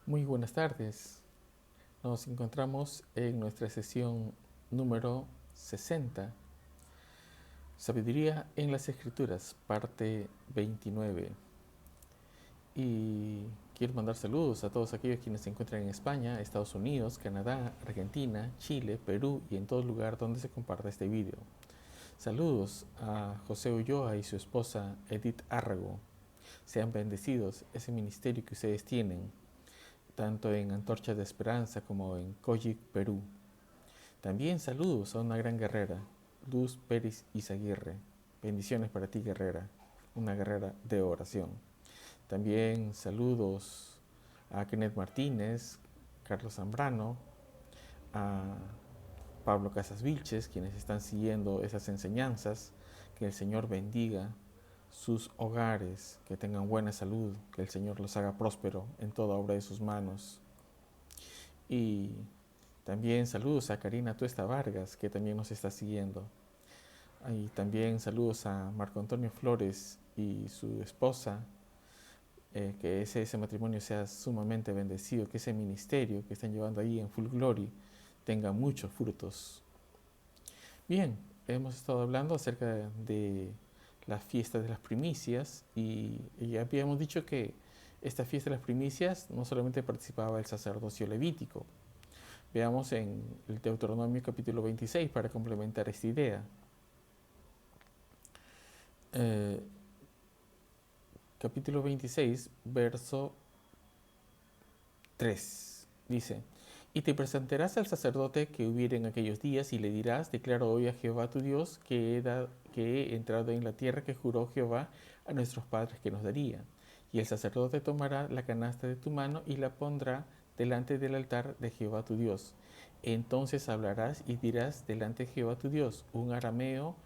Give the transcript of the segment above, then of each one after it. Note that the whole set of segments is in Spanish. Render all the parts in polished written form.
Muy buenas tardes. Nos encontramos en nuestra sesión número 60, Sabiduría en las Escrituras, parte 29. Y quiero mandar saludos a todos aquellos quienes se encuentran en España, Estados Unidos, Canadá, Argentina, Chile, Perú y en todo lugar donde se comparta este vídeo. Saludos a José Ulloa y su esposa Edith Árrago. Sean bendecidos ese ministerio que ustedes tienen, tanto en Antorcha de Esperanza como en Coyic, Perú. También saludos a una gran guerrera, Luz Pérez Izaguirre. Bendiciones para ti, guerrera, una guerrera de oración. También saludos a Kenneth Martínez, Carlos Zambrano, a Pablo Casas Vilches, quienes están siguiendo esas enseñanzas. Que el Señor bendiga sus hogares, que tengan buena salud, que el Señor los haga próspero en toda obra de sus manos. Y también saludos a Karina Tuesta Vargas, que también nos está siguiendo. Y también saludos a Marco Antonio Flores y su esposa, que ese matrimonio sea sumamente bendecido, que ese ministerio que están llevando ahí en Full Glory tenga muchos frutos. Bien, hemos estado hablando acerca de la fiesta de las primicias y ya habíamos dicho que esta fiesta de las primicias no solamente participaba el sacerdocio levítico. Veamos en el Deuteronomio capítulo 26 para complementar esta idea. Eh, Capítulo 26, verso 3. Dice: Y te presentarás al sacerdote que hubiere en aquellos días, y le dirás: Declaro hoy a Jehová tu Dios que he entrado en la tierra que juró Jehová a nuestros padres que nos daría. Y el sacerdote tomará la canasta de tu mano y la pondrá delante del altar de Jehová tu Dios. Entonces hablarás y dirás delante de Jehová tu Dios: Un arameo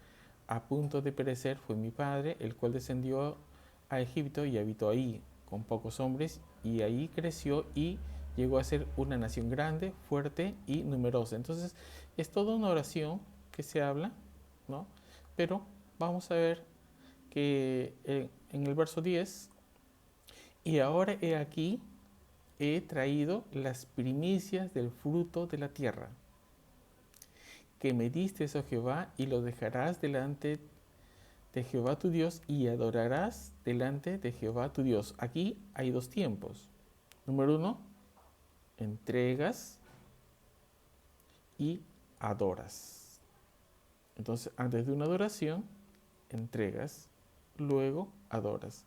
a punto de perecer fue mi padre, el cual descendió a Egipto y habitó ahí con pocos hombres, y ahí creció y llegó a ser una nación grande, fuerte y numerosa. Entonces es toda una oración que se habla, ¿no? Pero vamos a ver que en el verso 10: y ahora he aquí, he traído las primicias del fruto de la tierra, que me diste, oh Jehová, y lo dejarás delante de Jehová tu Dios y adorarás delante de Jehová tu Dios. Aquí hay dos tiempos. Número uno, entregas y adoras. Entonces, antes de una adoración, entregas, luego adoras.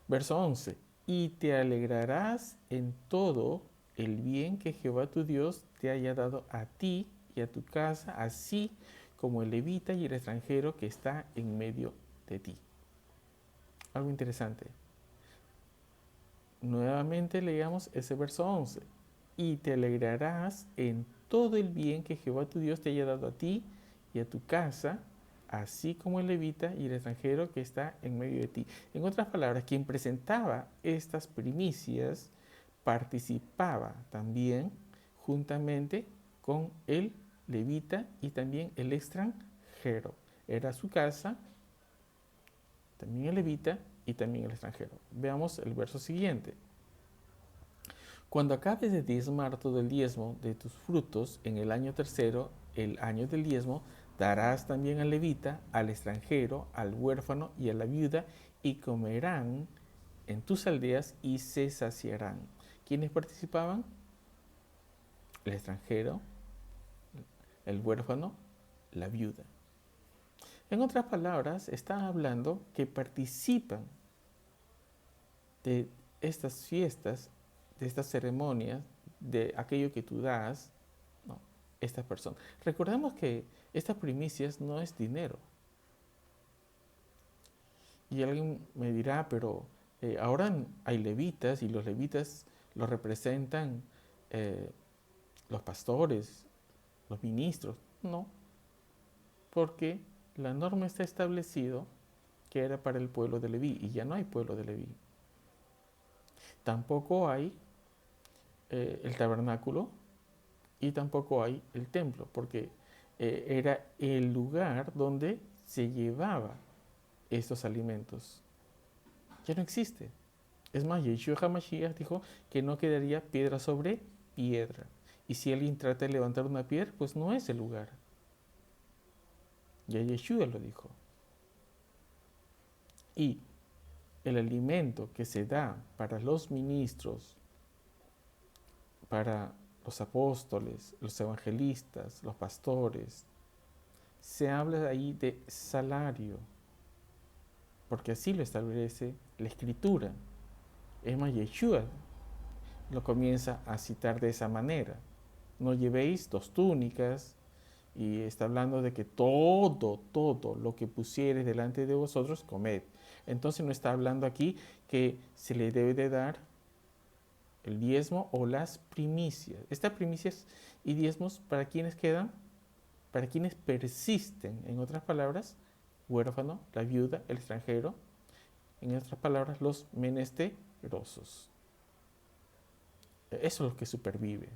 Verso 11: y te alegrarás en todo el bien que Jehová tu Dios te haya dado a ti y a tu casa, así como el levita y el extranjero que está en medio de ti. Algo interesante. Nuevamente leamos ese verso 11. Y te alegrarás en todo el bien que Jehová tu Dios te haya dado a ti y a tu casa, así como el levita y el extranjero que está en medio de ti. En otras palabras, quien presentaba estas primicias participaba también juntamente con el levita y también el extranjero. Era su casa, también el levita y también el extranjero. Veamos el verso siguiente. Cuando acabes de diezmar todo el diezmo de tus frutos en el año tercero, el año del diezmo, darás también al levita, al extranjero, al huérfano y a la viuda, y comerán en tus aldeas y se saciarán. ¿Quiénes participaban? El extranjero, el huérfano, la viuda. En otras palabras, está hablando que participan de estas fiestas, de estas ceremonias, de aquello que tú das, no, estas personas. Recordemos que estas primicias no es dinero. Y alguien me dirá, pero ahora hay levitas y los levitas los representan eh, los pastores, los ministros. No, porque la norma está establecido que era para el pueblo de Leví y ya no hay pueblo de Leví. Tampoco hay el tabernáculo y tampoco hay el templo, porque era el lugar donde se llevaba estos alimentos. Ya no existe. Es más, Yeshua HaMashiach dijo que no quedaría piedra sobre piedra. Y si alguien trata de levantar una piedra, pues no es el lugar. Ya Yeshua lo dijo. Y el alimento que se da para los ministros, para los apóstoles, los evangelistas, los pastores, se habla ahí de salario, porque así lo establece la Escritura. Es más, Yeshua lo comienza a citar de esa manera. No llevéis 2 túnicas, y está hablando de que todo lo que pusieres delante de vosotros, comed. Entonces no está hablando aquí que se le debe de dar el diezmo o las primicias. Estas primicias y diezmos, ¿para quienes quedan? Para quienes persisten. En otras palabras, huérfano, la viuda, el extranjero. En otras palabras, los menesterosos. Eso es lo que supervive.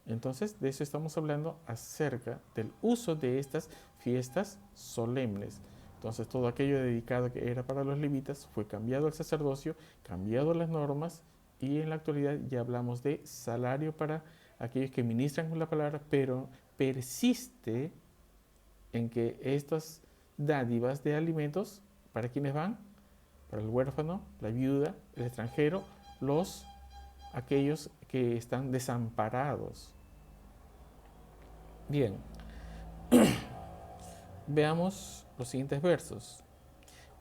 Entonces, de eso estamos hablando acerca del uso de estas fiestas solemnes. Entonces, todo aquello dedicado que era para los levitas fue cambiado al sacerdocio, cambiado las normas, y en la actualidad ya hablamos de salario para aquellos que ministran con la palabra, pero persiste en que estas dádivas de alimentos, ¿para quiénes van? Para el huérfano, la viuda, el extranjero, aquellos que están desamparados. Bien, veamos los siguientes versos.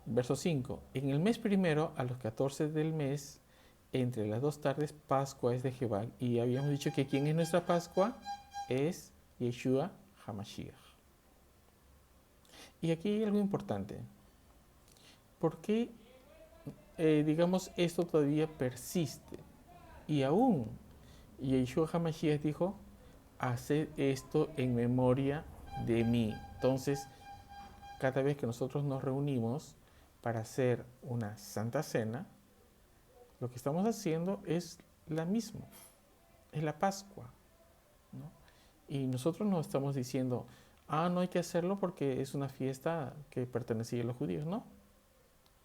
Verso 5. En el mes primero, a los 14 del mes, entre las 2 tardes, Pascua es de Jehová. Y habíamos dicho que ¿quién es nuestra Pascua? Es Yeshua HaMashiach. Y aquí hay algo importante. ¿Por qué, digamos, esto todavía persiste? Y aún Yeshua HaMashiach dijo, haced esto en memoria de mí. Entonces, cada vez que nosotros nos reunimos para hacer una santa cena, lo que estamos haciendo es la misma, es la Pascua, ¿no? Y nosotros no estamos diciendo, no hay que hacerlo porque es una fiesta que pertenecía a los judíos. No,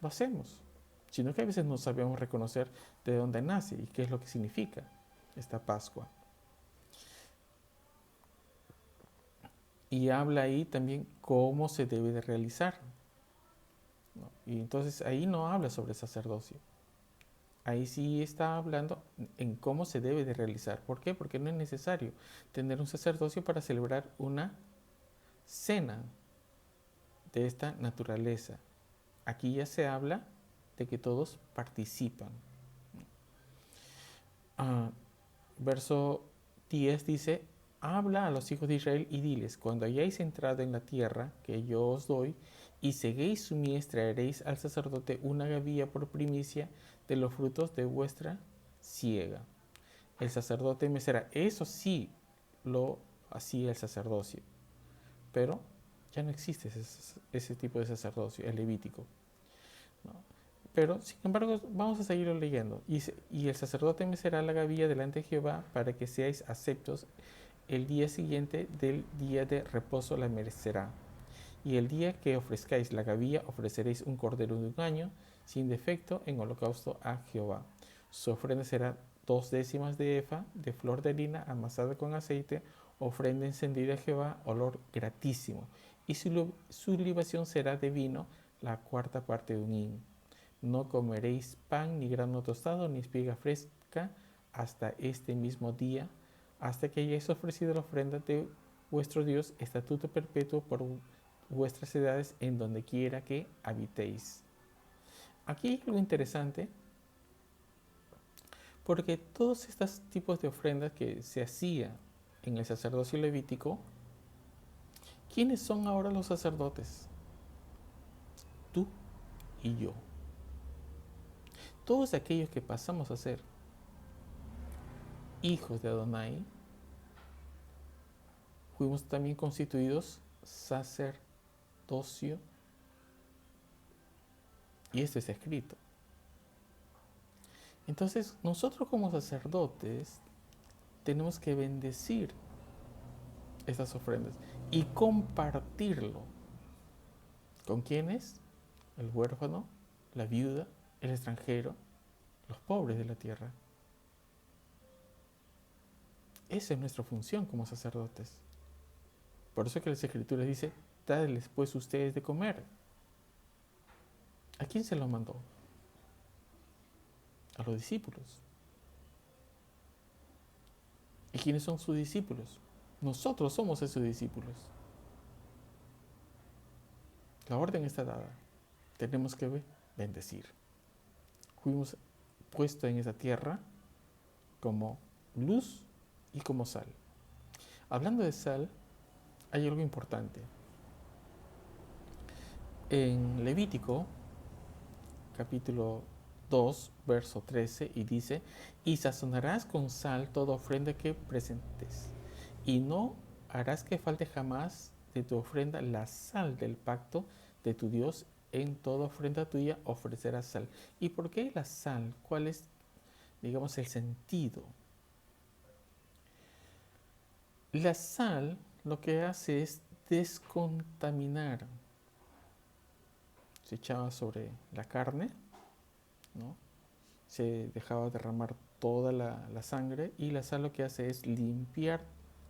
lo hacemos, sino que a veces no sabemos reconocer de dónde nace y qué es lo que significa esta Pascua. Y habla ahí también cómo se debe de realizar, ¿no? Y entonces ahí no habla sobre sacerdocio. Ahí sí está hablando en cómo se debe de realizar. ¿Por qué? Porque no es necesario tener un sacerdocio para celebrar una cena de esta naturaleza. Aquí ya se habla de que todos participan. Verso 10 dice, habla a los hijos de Israel y diles, cuando hayáis entrado en la tierra que yo os doy, y seguéis su mies, traeréis al sacerdote una gavilla por primicia de los frutos de vuestra siega. El sacerdote mecerá. Eso sí lo hacía el sacerdocio, pero ya no existe ese tipo de sacerdocio, el levítico, ¿no? Pero, sin embargo, vamos a seguirlo leyendo. Y el sacerdote mecerá la gavilla delante de Jehová para que seáis aceptos. El día siguiente del día de reposo la merecerá. Y el día que ofrezcáis la gavilla, ofreceréis un cordero de 1 año, sin defecto, en holocausto a Jehová. Su ofrenda será 2 décimas de efa de flor de harina amasada con aceite, ofrenda encendida a Jehová, olor gratísimo. Y su libación será de vino, la 4ª parte de un hin. No comeréis pan, ni grano tostado, ni espiga fresca, hasta este mismo día, hasta que hayáis ofrecido la ofrenda de vuestro Dios, estatuto perpetuo por vuestras edades, en donde quiera que habitéis. Aquí hay algo interesante, porque todos estos tipos de ofrendas que se hacía en el sacerdocio levítico, ¿quiénes son ahora los sacerdotes? Tú y yo. Todos aquellos que pasamos a ser hijos de Adonai, fuimos también constituidos sacerdocio, y esto está escrito. Entonces, nosotros como sacerdotes tenemos que bendecir estas ofrendas y compartirlo. ¿Con quiénes? El huérfano, la viuda, el extranjero, los pobres de la tierra. Esa es nuestra función como sacerdotes. Por eso que las Escrituras dice, dadles pues ustedes de comer. ¿A quién se lo mandó? A los discípulos. ¿Y quiénes son sus discípulos? Nosotros somos esos discípulos. La orden está dada. Tenemos que bendecir. Fuimos puestos en esa tierra como luz y como sal. Hablando de sal, hay algo importante. En Levítico, capítulo 2, verso 13, y dice, y sazonarás con sal toda ofrenda que presentes, y no harás que falte jamás de tu ofrenda la sal del pacto de tu Dios, en toda ofrenda tuya ofrecerás sal. ¿Y por qué la sal? ¿Cuál es, digamos, el sentido? La sal lo que hace es descontaminar. Se echaba sobre la carne, ¿no? Se dejaba derramar toda la sangre, y la sal lo que hace es limpiar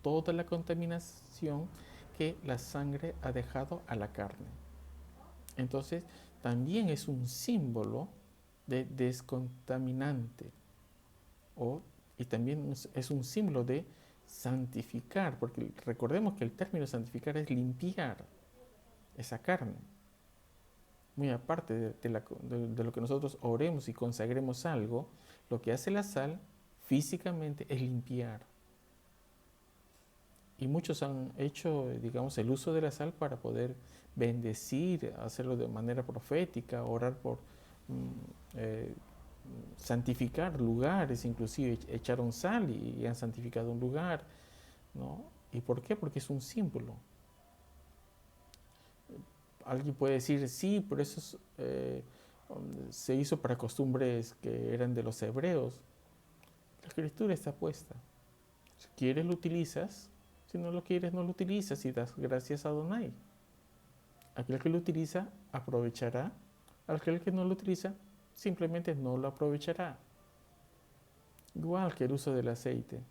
toda la contaminación que la sangre ha dejado a la carne. Entonces, también es un símbolo de descontaminante, y también es un símbolo de santificar, porque recordemos que el término santificar es limpiar esa carne. Muy aparte de lo que nosotros oremos y consagremos algo, lo que hace la sal físicamente es limpiar. Y muchos han hecho, digamos, el uso de la sal para poder bendecir, hacerlo de manera profética, orar por santificar lugares, inclusive echaron sal y han santificado un lugar, ¿no? ¿Y por qué? Porque es un símbolo. Alguien puede decir, sí, pero eso se hizo para costumbres que eran de los hebreos. La escritura está puesta. Si quieres lo utilizas, si no lo quieres no lo utilizas, y das gracias a Adonai. Aquel que lo utiliza aprovechará, aquel que no lo utiliza simplemente no lo aprovechará. Igual que el uso del aceite.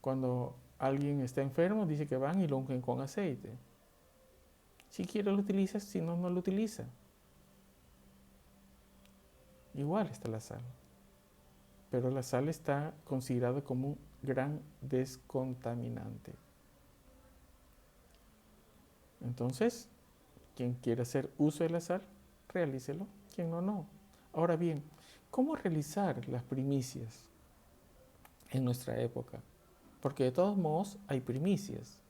Cuando alguien está enfermo, dice que van y lo ungen con aceite. Si quiere lo utiliza, si no, no lo utiliza. Igual está la sal. Pero la sal está considerada como un gran descontaminante. Entonces, quien quiera hacer uso de la sal, realícelo. Quien no, no. Ahora bien, ¿cómo realizar las primicias en nuestra época? Porque de todos modos hay primicias,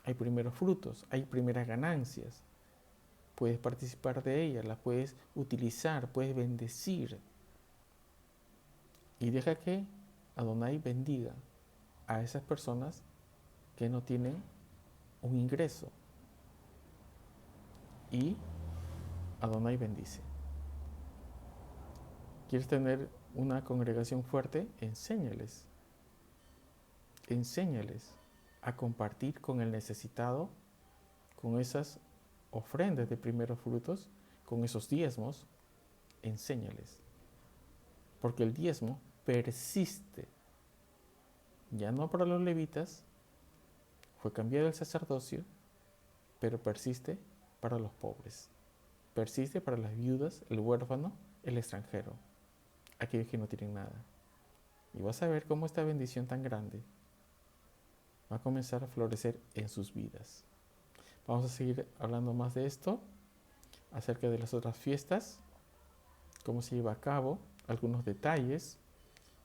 hay primeros frutos, hay primeras ganancias. Puedes participar de ellas, las puedes utilizar, puedes bendecir. Y deja que Adonai bendiga a esas personas que no tienen un ingreso. Y Adonai bendice. ¿Quieres tener una congregación fuerte? Enséñales. Enséñales a compartir con el necesitado, con esas ofrendas de primeros frutos, con esos diezmos. Enséñales. Porque el diezmo persiste. Ya no para los levitas, fue cambiado el sacerdocio, pero persiste para los pobres. Persiste para las viudas, el huérfano, el extranjero, aquellos que no tienen nada. Y vas a ver cómo esta bendición tan grande va a comenzar a florecer en sus vidas. Vamos a seguir hablando más de esto, acerca de las otras fiestas, cómo se lleva a cabo, algunos detalles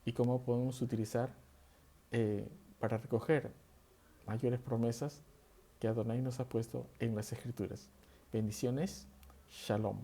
y cómo podemos utilizar para recoger mayores promesas que Adonai nos ha puesto en las Escrituras. Bendiciones. Shalom.